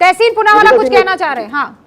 तहसीन पूनावाला कुछ कहना चाह रहे हैं। हाँ,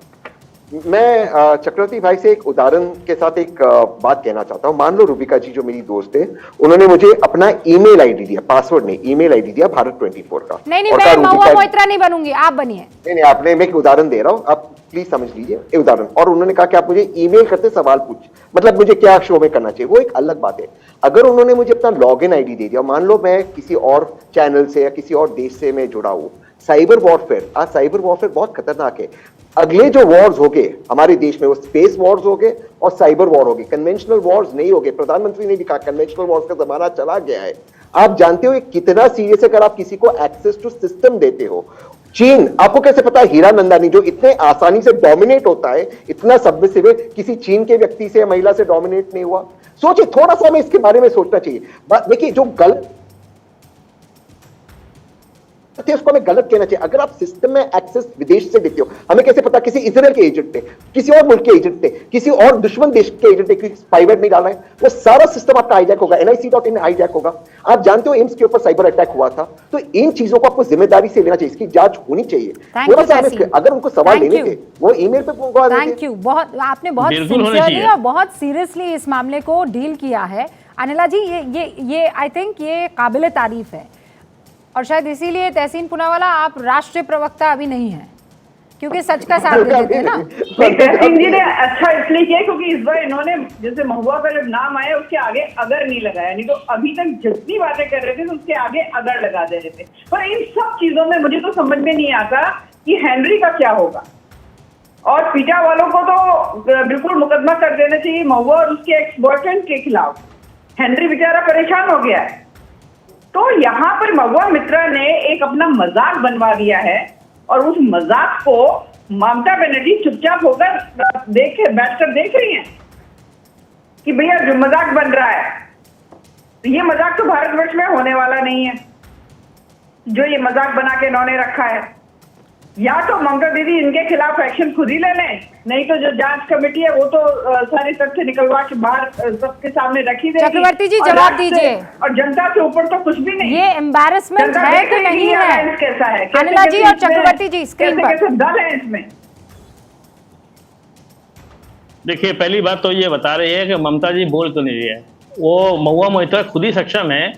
मैं चक्रवर्ती भाई से एक उदाहरण के साथ एक बात कहना चाहता हूं। मान लो रूबिका जी जो मेरी दोस्त है, उन्होंने मुझे अपना ईमेल आईडी दिया, पासवर्ड नहीं, ईमेल आईडी दिया भारत 24 का। नहीं, मैं महुआ मोइत्रा नहीं बनूंगी, आप बनिए। नहीं, आपने, मैं एक उदाहरण दे रहा हूं, आप प्लीज समझ लीजिए ये उदाहरण। और उन्होंने कहा कि आप मुझे ईमेल करते सवाल पूछ, मतलब मुझे क्या शो में करना चाहिए, वो एक अलग बात है। अगर उन्होंने मुझे अपना लॉगिन आईडी दे दिया, मान लो मैं किसी और चैनल से या किसी और देश से मैं जुड़ा हूं, साइबर वॉरफेयर, आज साइबर वॉरफेयर बहुत खतरनाक है। अगले जो वॉर्स हो गए हमारे देश में, वो स्पेस वॉर्स हो गए और साइबर वॉर हो गए, कन्वेंशनल वॉर्स नहीं हो गए। प्रधानमंत्री ने भी कहा कन्वेंशनल वॉर्स का जमाना चला गया है। आप जानते हो ये कितना सीरियस है अगर आप किसी को एक्सेस टू सिस्टम देते हो। चीन, आपको कैसे पता है हीरा नंदानी जो इतने आसानी से डोमिनेट होता है, इतना सबमिसिव है, किसी चीन के व्यक्ति से या महिला से डोमिनेट नहीं हुआ? सोचिए, थोड़ा सा हमें इसके बारे में सोचना चाहिए। देखिए, जो गलत उसको हमें गलत कहना चाहिए। अगर आप सिस्टम में एक्सेस विदेश से देते हो, हमें कैसे पता किसी इजराइल के एजेंट थे, किसी और मुल्क के एजेंट थे, किसी और दुश्मन देश के एजेंट थे, स्पाईवेयर नहीं डाला है, वो सारा सिस्टम आपका हाईजैक होगा, nic.in हाईजैक होगा। आप जानते हो एम्स के ऊपर साइबर अटैक हुआ था, तो इन चीजों को आपको जिम्मेदारी से लेना चाहिए, इसकी जांच होनी चाहिए। थोड़ा सा अगर उनको सवाल लेने थे, वो ईमेल पे पहुंचा देते। थैंक यू, बहुत आपने बहुत सिंसियरली और बहुत सीरियसली इस मामले को डील किया है। अनिला जी, ये आई थिंक ये काबिले तारीफ है, और शायद इसीलिए तहसीन पूनावाला आप राष्ट्रीय प्रवक्ता अभी नहीं हैं, क्योंकि सच का साथ दे देते हैं ना। तहसीन जी ने अच्छा इसलिए किया क्योंकि इस बार इन्होंने जैसे महुआ का जब नाम आया उसके आगे अगर नहीं लगाया, नहीं तो अभी तक जितनी बातें कर रहे थे तो उसके आगे अगर लगा दे रहे थे। पर इन सब चीजों में मुझे तो समझ में नहीं आता कि हेनरी का क्या होगा। और पीटा वालों को तो बिल्कुल मुकदमा कर देना चाहिए महुआ और उसके एक्स बॉयफ्रेंड के खिलाफ। हेनरी बेचारा परेशान हो गया है। तो यहाँ पर महुआ मित्रा ने एक अपना मजाक बनवा दिया है और उस मजाक को ममता बनर्जी चुपचाप होकर बैठकर देख रही हैं कि भैया जो मजाक बन रहा है, ये मजाक तो भारतवर्ष में होने वाला नहीं है जो ये मजाक बना के इन्होंने रखा है। या तो ममता दीदी इनके खिलाफ एक्शन खुद ही ले लें, नहीं तो जो जांच कमेटी है वो तो सारे तथ्य निकलवा के बाहर सबके सामने रखी देगी। चक्रवर्ती जी जवाब दीजिए। और जनता के ऊपर तो कुछ भी नहीं। ये एम्बैरेसमेंट है कि नहीं है? कैसा है अनिला जी और चक्रवर्ती जी स्क्रीन पर कैसे दल है इसमें? देखिए, पहली बात तो ये बता रही है कि ममता जी बोल तो नहीं रही है, वो महुआ मोइत्रा खुद ही सक्षम है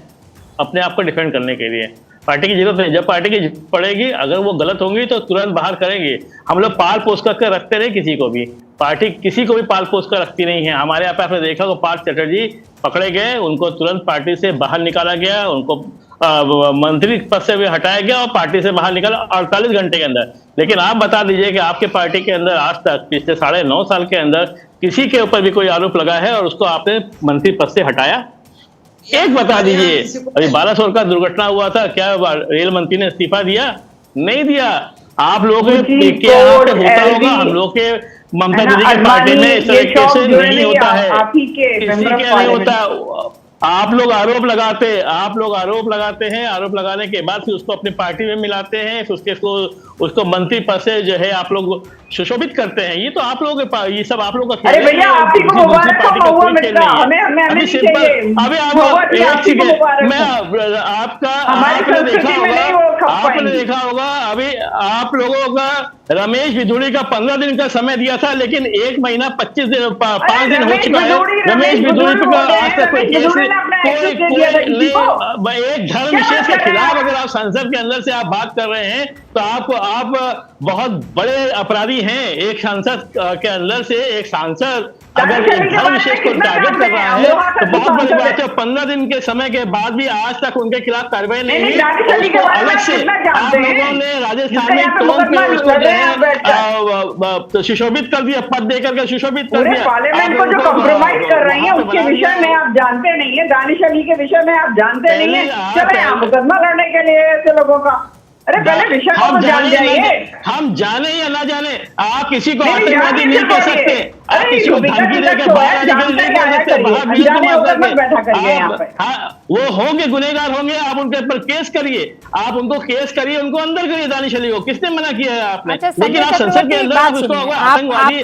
अपने आप को डिफेंड करने के लिए। पार्टी की जरूरत नहीं, जब पार्टी की पड़ेगी अगर वो गलत होंगी तो तुरंत बाहर करेंगे। हम लोग पाल पोस कर रखते नहीं किसी को भी, पार्टी किसी को भी पाल पोस कर रखती नहीं है। हमारे यहाँ पे आपने देखा कि पार्थ चटर्जी पकड़े गए, उनको तुरंत पार्टी से बाहर निकाला गया, उनको मंत्री पद से भी हटाया गया और पार्टी से बाहर निकाला 48 घंटे के अंदर। लेकिन आप बता दीजिए कि आपके पार्टी के अंदर आज तक पिछले 9.5 साल के अंदर किसी के ऊपर भी कोई आरोप लगा है और उसको आपने मंत्री पद से हटाया? एक बता दीजिए। अभी 1200 का दुर्घटना हुआ था, क्या रेल मंत्री ने इस्तीफा दिया? नहीं दिया। आप लोगों के होता होगा, हम लोग के ममता दीदी की पार्टी में इस तरीके से नहीं होता है, किसी के नहीं होता। आप लोग आरोप लगाते हैं, आरोप लगाने के बाद फिर उसको अपनी पार्टी में मिलाते हैं, फिर उसको मंत्री पद से जो है आप लोग सुशोभित करते हैं। ये तो आप लोगों के ये सब आप लोगों का खेल है। अरे भैया, आप ही को मुबारक हो महुआ मित्रा, हमें अभी सिंपल, अभी आप एक चीज मैं आपका आपने देखा होगा अभी आप लोगों का रमेश बिधूड़ी का 15 दिन का समय दिया था, लेकिन 1 महीना 25 दिन 5 दिन हो चुका है। रमेश बिधूड़ी का आज तक कोई केस एक धर्म विशेष के खिलाफ अगर आप संसद के अंदर से आप बात कर रहे हैं तो आप बहुत बड़े अपराधी हैं। एक संसद के अंदर से एक सांसद अगर एक धर्म विशेष को टारगेट कर रहा है तो बहुत बड़ी बात है। 15 दिन के समय के बाद भी आज तक उनके खिलाफ कार्रवाई नहीं हुई। उसको अलग से आप लोगों ने राजस्थान में तोड़ के उसको सुशोभित कर दिया, पद देकर के सुशोभित कर दिया। पार्लियामेंट को जो कॉम्प्रोमाइज कर रही है उसके विषय में आप जानते नहीं है, दानिश अली के विषय में आप जानते नहीं है, चले आप मुकदमा लड़ने के लिए ऐसे लोगों का। अरे पहले विषय को जान जाइए। हम जाने या ना जाने, आप किसी को आतंकवादी नहीं कह सकते, आप किसी को धमकी देकर बाहर आने के लिए नहीं बोल सकते, बाहर मीडिया को हाँ वो होंगे, गुनहगार होंगे, आप उनके ऊपर केस करिए, आप उनको केस करिए, उनको अंदर करिए दानिश अली को, किसने मना किया है आपने? लेकिन आप संसद के अंदर आप उसको आतंकवादी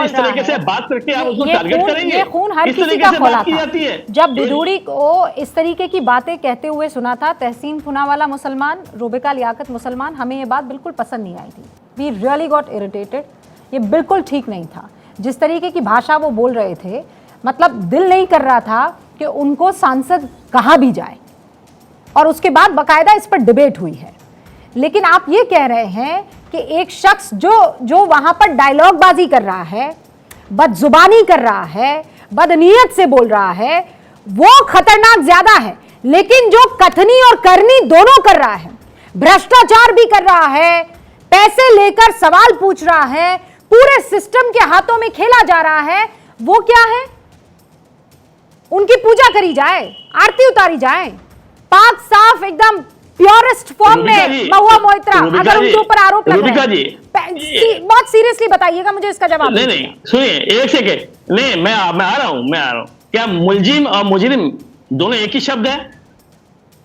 इस तरीके से बात करके आप उसको टारगेट करेंगे, ये खून हर इस किसी तरीके का से खोला बात की था। जाती है। जब बिदूड़ी को इस तरीके की बातें कहते हुए सुना था, तहसीन पुनावाला मुसलमान, रूबिका लियाकत मुसलमान, हमें ये बात बिल्कुल पसंद नहीं आई थी। We really got irritated. ये बिल्कुल ठीक नहीं था जिस तरीके की भाषा वो बोल रहे थे, मतलब दिल नहीं कर रहा था कि उनको सांसद कहा भी जाए, और उसके बाद बकायदा इस पर डिबेट हुई है। लेकिन आप ये कह रहे हैं कि एक शख्स जो वहां पर डायलॉग बाजी कर रहा है, बदजुबानी कर रहा है, बदनीयत से बोल रहा है, वो खतरनाक ज्यादा है। लेकिन जो कथनी और करनी दोनों कर रहा है, भ्रष्टाचार भी कर रहा है, पैसे लेकर सवाल पूछ रहा है, पूरे सिस्टम के हाथों में खेला जा रहा है, वो क्या है? उनकी पूजा करी जाए, आरती उतारी जाए, पाक साफ एकदम प्योरेस्ट फॉर्म में महुआ मोइत्रा, अगर उनके ऊपर आरोप लग रहे हैं, बहुत सीरियसली बताइएगा मुझे इसका जवाब। नहीं सुनिए एक सेकेंड, नहीं मैं आ रहा हूं। क्या मुलजिम और मुजरिम दोनों एक ही शब्द है?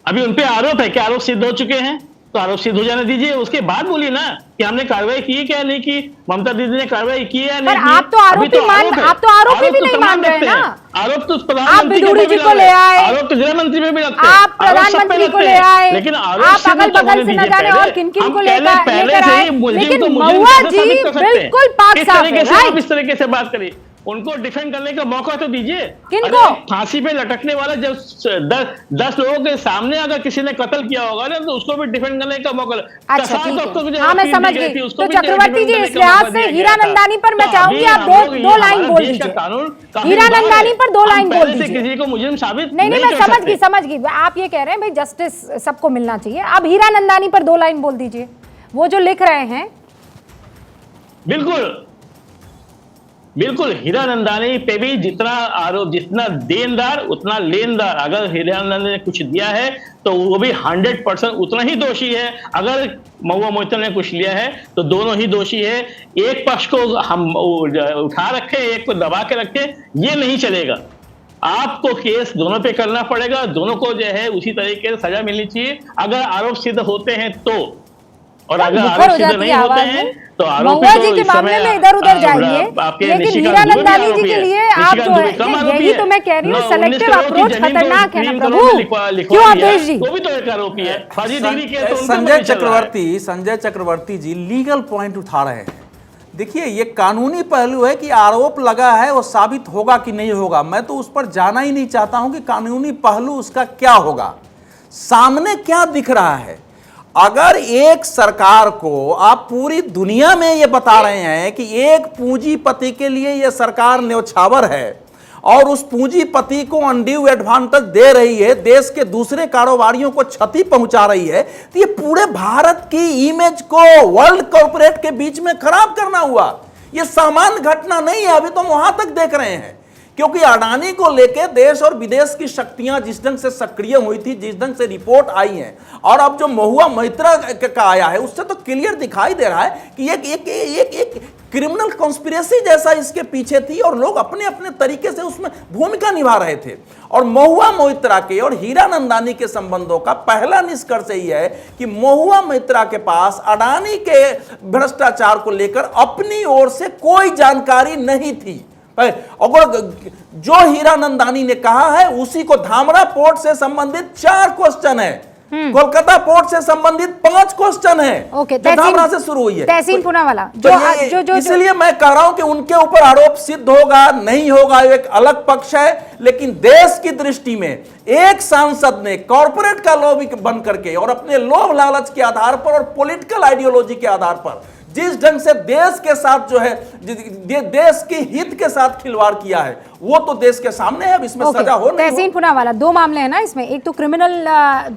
अभी उन पे आरोप है, क्या आरोप सिद्ध हो चुके हैं? तो आरोप सिद्ध हो जाने दीजिए, उसके बाद बोलिए ना कि हमने कार्रवाई की क्या नहीं की, ममता दीदी ने कार्रवाई की है नहीं की। आप तो आरोपी भी नहीं मान रहे हैं ना। आरोप तो प्रधानमंत्री को ले आए, आरोप तो गृह मंत्री पे भी लगते हैं, आप प्रधानमंत्री को ले आए, लेकिन आप अगल बगल से न जाने और किन किन को लेकर आए, लेकिन महुआ जी बिल्कुल पाक साफ है। इस तरीके से बात करिए, उनको डिफेंड करने का मौका तो दीजिए। किनको? फांसी पे लटकने वाला जब 10 लोगों के सामने अगर किसी ने कत्ल किया होगा ना, तो उसको भी डिफेंड करने का मौका। अच्छा ठीक है, हाँ मैं समझ गई। तो चक्रवर्ती जी इस लिहाज से हीरा नंदानी पर मैं चाहूंगी आप दो लाइन बोल दीजिए। हीरा नंदानी पर 2 लाइन बोल दीजिए। किसी को मुजरिम साबित नहीं मैं समझ गई। आप ये कह रहे हैं भाई जस्टिस सबको मिलना चाहिए, अब हीरा नंदानी पर 2 लाइन बोल दीजिए, वो जो लिख रहे हैं। बिल्कुल हीरा नंदानी पे भी जितना आरोप, जितना देनदार उतना लेनदार। अगर हीरा नंदानी ने कुछ दिया है तो वो भी 100% उतना ही दोषी है। अगर महुआ मोइत्रा ने कुछ लिया है तो दोनों ही दोषी है। एक पक्ष को हम उठा रखे, एक को दबा के रखे, ये नहीं चलेगा। आपको केस दोनों पे करना पड़ेगा, दोनों को जो है उसी तरीके से सजा मिलनी चाहिए अगर आरोप सिद्ध होते हैं तो। और अगर आरोप सिद्ध नहीं होते हैं तो आरोपी जी के मामले में इधर उधर जाएंगे, लेकिन हीरा नंदानी जी के लिए आप जो है, यही तो मैं कह रही हूँ, सेलेक्टिव अप्रोच खतरनाक है ना प्रभु। क्यों अवधेश जी? वो भी तो एक आरोपी है, फर्जी डिग्री के। संजय चक्रवर्ती जी लीगल पॉइंट उठा रहे हैं। देखिए ये कानूनी पहलू है कि आरोप लगा है वो साबित होगा कि नहीं होगा। मैं तो उस पर जाना ही नहीं चाहता हूं कि कानूनी पहलू उसका क्या होगा, सामने क्या दिख रहा है। अगर एक सरकार को आप पूरी दुनिया में ये बता रहे हैं कि एक पूंजीपति के लिए ये सरकार न्यौछावर है और उस पूंजीपति को अनड्यू एडवांटेज दे रही है, देश के दूसरे कारोबारियों को क्षति पहुंचा रही है, तो ये पूरे भारत की इमेज को वर्ल्ड कॉर्पोरेट के बीच में खराब करना हुआ। ये सामान्य घटना नहीं है, अभी तो हम वहां तक देख रहे हैं। क्योंकि अडानी को लेके देश और विदेश की शक्तियां जिस ढंग से सक्रिय हुई थी, जिस ढंग से रिपोर्ट आई है, और अब जो महुआ मोइत्रा का आया है, उससे तो क्लियर दिखाई दे रहा है कि एक क्रिमिनल कॉन्स्पिरेसी जैसा इसके पीछे थी और लोग अपने अपने तरीके से उसमें भूमिका निभा रहे थे। और महुआ मोइत्रा के और हीरा नंदानी के संबंधों का पहला निष्कर्ष यही है कि महुआ मोइत्रा के पास अडानी के भ्रष्टाचार को लेकर अपनी ओर से कोई जानकारी नहीं थी। और जो हीरा नंदानी ने कहा है उसी को, धामरा पोर्ट से संबंधित 4 क्वेश्चन है, कोलकाता पोर्ट से संबंधित 5 क्वेश्चन है, जो धामरा से शुरू हुई है, तहसीन पुनावाला। इसलिए मैं कह रहा हूं कि उनके ऊपर आरोप सिद्ध होगा नहीं होगा एक अलग पक्ष है, लेकिन देश की दृष्टि में एक सांसद ने कॉर्पोरेट का लॉबी बन करके और अपने लोभ लालच के आधार पर और पॉलिटिकल आइडियोलॉजी के आधार पर जिस ढंग से देश के साथ जो है, देश के हित के साथ खिलवाड़ किया है, वो तो देश के सामने है। अब इसमें सजा हो नहीं। तहसीन पुनावाला, 2 मामले हैं ना इसमें, एक तो क्रिमिनल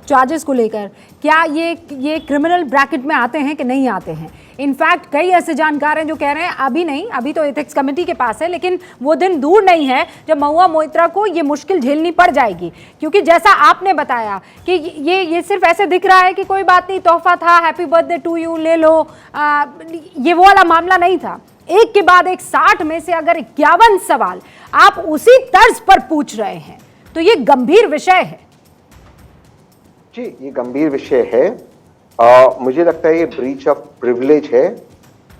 चार्जेस को लेकर, क्या ये क्रिमिनल ब्रैकेट में आते हैं कि नहीं आते हैं। इनफैक्ट कई ऐसे जानकार हैं जो कह रहे हैं अभी नहीं, अभी तो एथिक्स कमेटी के पास है, लेकिन वो दिन दूर नहीं है जब महुआ मोइत्रा को ये मुश्किल झेलनी पड़ जाएगी। क्योंकि जैसा आपने बताया कि ये सिर्फ ऐसे दिख रहा है कि कोई बात नहीं, तोहफा था, हैप्पी बर्थडे टू यू, ले लो, ये वो वाला मामला नहीं था। एक के बाद एक 60 में से अगर 51 सवाल आप उसी तर्ज पर पूछ रहे हैं तो ये गंभीर विषय है। जी, ये गंभीर विषय है। मुझे लगता है ये ब्रीच ऑफ प्रिविलेज है।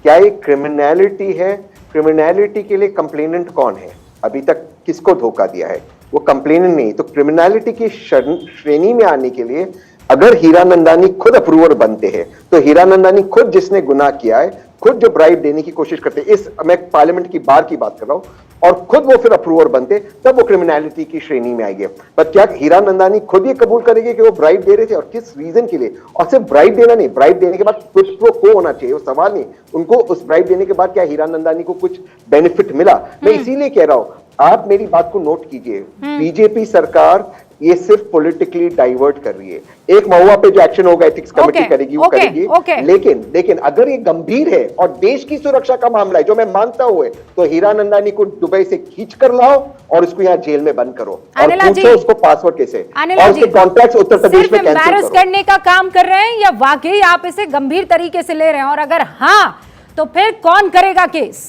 क्या ये क्रिमिनलिटी है? क्रिमिनलिटी के लिए कंप्लेनेंट कौन है? अभी तक किसको धोखा दिया है? वो कंप्लेनेंट नहीं। तो क्रिमिनलिटी की श्रेणी में आने के लिए अगर हीरानंदानी खुद अप्रूवर बनते हैं, तो हीरानंदानी खुद जिसने गुनाह किया है, खुद जो ब्राइब देने की कोशिश करते हैं, मैं पार्लियामेंट की बार की बात कर रहा हूं, और खुद वो फिर अप्रूवर बनते, तब वो क्रिमिनलिटी की श्रेणी में आएंगे। पर क्या हीरानंदानी खुद ये कबूल करेंगे कि वो ब्राइब दे रहे थे, और किस रीजन के लिए? और सिर्फ ब्राइब देना नहीं, ब्राइब देने के बाद कुछ प्रो को होना चाहिए, वो सवाल नहीं। उनको उस ब्राइब देने के बाद क्या हीरानंदानी को कुछ बेनिफिट मिला? मैं इसीलिए कह रहा हूं, आप मेरी बात को नोट कीजिए। बीजेपी सरकार ये सिर्फ पॉलिटिकली डाइवर्ट कर रही है। एक महुआ पे जो एक्शन होगा एथिक्स कमेटी करेगी, वो करेगी। लेकिन अगर ये गंभीर है और देश की सुरक्षा का मामला है, जो मैं मानता हूं, तो हीरानंदानी को दुबई से खींच कर लाओ और उसको यहाँ जेल में बंद करो और पूछो उसको पासवर्ड कैसे, और उसके कॉन्ट्रैक्ट्स उत्तर प्रदेश में कैंसिल करो। करने का काम कर रहे हैं या वाकई आप इसे गंभीर तरीके से ले रहे हैं, और अगर हाँ तो फिर कौन करेगा केस?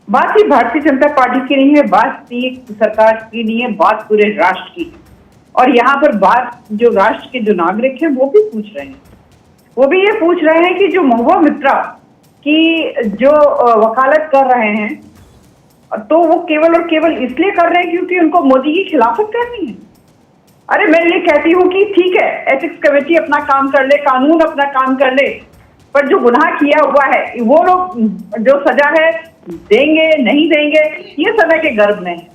बात ही भारतीय जनता पार्टी की नहीं है, बात सरकार की नहीं है, बात पूरे राष्ट्र की। और यहाँ पर बात जो राष्ट्र के जो नागरिक हैं वो भी पूछ रहे हैं, वो भी ये पूछ रहे हैं कि जो महुआ मित्रा की जो वकालत कर रहे हैं, तो वो केवल और केवल इसलिए कर रहे हैं क्योंकि उनको मोदी की खिलाफत करनी है। अरे मैं ये कहती हूँ कि ठीक है, एथिक्स कमेटी अपना काम कर ले, कानून अपना काम कर ले, पर जो गुनाह किया हुआ है वो लोग जो सजा है देंगे नहीं देंगे, ये समय के गर्भ में है।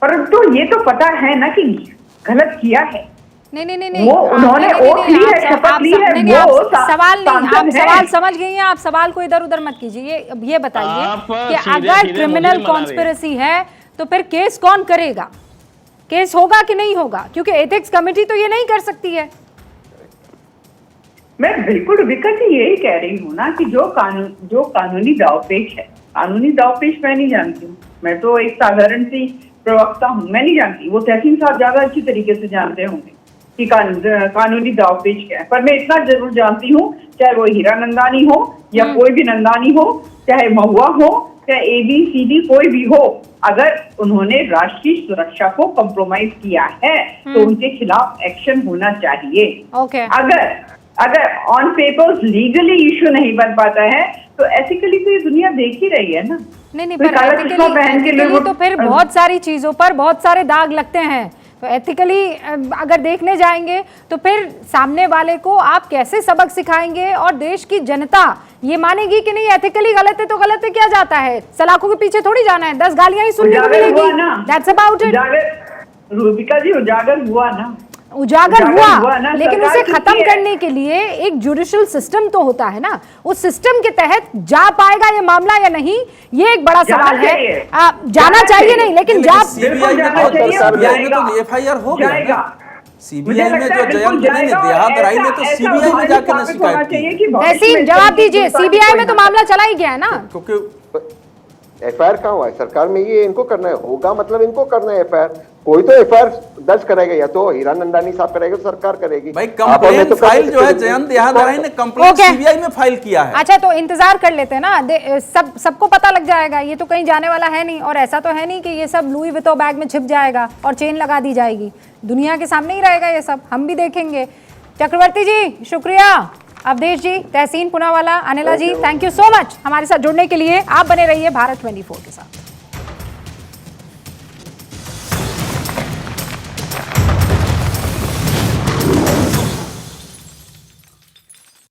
परंतु ये तो पता है ना कि गलत किया है। नहीं, वो उन्होंने ओथ ली है, शपथ ली है। वो सवाल नहीं, आप सवाल समझ गई हैं, आप सवाल को इधर उधर मत कीजिए। ये बताइए कि अगर क्रिमिनल कॉन्स्पिरेसी है तो फिर केस कौन करेगा? केस होगा कि नहीं होगा? क्योंकि एथिक्स कमेटी तो ये नहीं कर सकती है। मैं बिल्कुल विकट यही कह रही हूँ ना कि जो कानूनी दावपेच है, कानूनी दावपेच मैं नहीं जानती हूँ, मैं तो एक साधारण सी प्रवक्ता हूँ, मैं नहीं जानती। वो तहसीन साहब ज्यादा अच्छी तरीके से जानते होंगे कि कानूनी दावपेच क्या है। पर मैं इतना जरूर जानती हूँ, चाहे वो हीरानंदानी हो या कोई भी नंदानी हो, चाहे महुआ हो, चाहे ABCD कोई भी हो, अगर उन्होंने राष्ट्रीय सुरक्षा को कॉम्प्रोमाइज किया है तो उनके खिलाफ एक्शन होना चाहिए। अगर ऑन पेपर्स लीगली इश्यू नहीं बन पाता है तो एथिकली तो ये दुनिया देख ही रही है ना। नहीं, पर एथिकली तो फिर बहुत सारी चीजों पर बहुत सारे दाग लगते हैं। तो एथिकली अगर देखने जाएंगे तो फिर सामने वाले को आप कैसे सबक सिखाएंगे, और देश की जनता ये मानेगी कि नहीं एथिकली गलत है तो गलत है, क्या जाता है, सलाखों के पीछे थोड़ी जाना है, 10 गालियां ही सुनने को मिलेगी। That's about it. Rubika ji, उजागर हुआ ना, उजागर हुआ, लेकिन उसे खत्म करने के लिए एक जुडिशियल सिस्टम तो होता है ना। उस सिस्टम के तहत जा पाएगा ये मामला या नहीं, ये एक बड़ा सवाल है। जाना चाहिए नहीं, लेकिन सीबीआई में तो FIR हो गया। सीबीआई में जो जयंत ने देहादराई में तो सीबीआई में जाकर शिकायत की। तहसीन जवाब दीजिए, सीबीआई में तो मामला चला ही गया है ना, क्योंकि FIR कहाँ हुआ है सरकार में? ये इनको करना है, होगा मतलब इनको करना है FIR। कोई तो FIR दर्ज करेगा, या तो हीरानंदानी साहब करेगा, तो सरकार करेगी। भाई कंप्लेंट तो फाइल जो है जयंत देहादराई ने कंप्लेंट सीबीआई में फाइल किया है। अच्छा, तो इंतजार कर लेते हैं ना, सबको पता लग जाएगा। ये तो कहीं जाने वाला है नहीं, और ऐसा तो है नहीं कि ये सब लुई विटो बैग में छिप जाएगा और चेन लगा दी जाएगी। दुनिया के सामने ही रहेगा ये सब, हम भी देखेंगे। चक्रवर्ती जी शुक्रिया, अवधेश जी, तहसीन पूनावाला, अनिला जी, थैंक यू सो मच हमारे साथ जुड़ने के लिए। आप बने रहिए भारत 24 के साथ।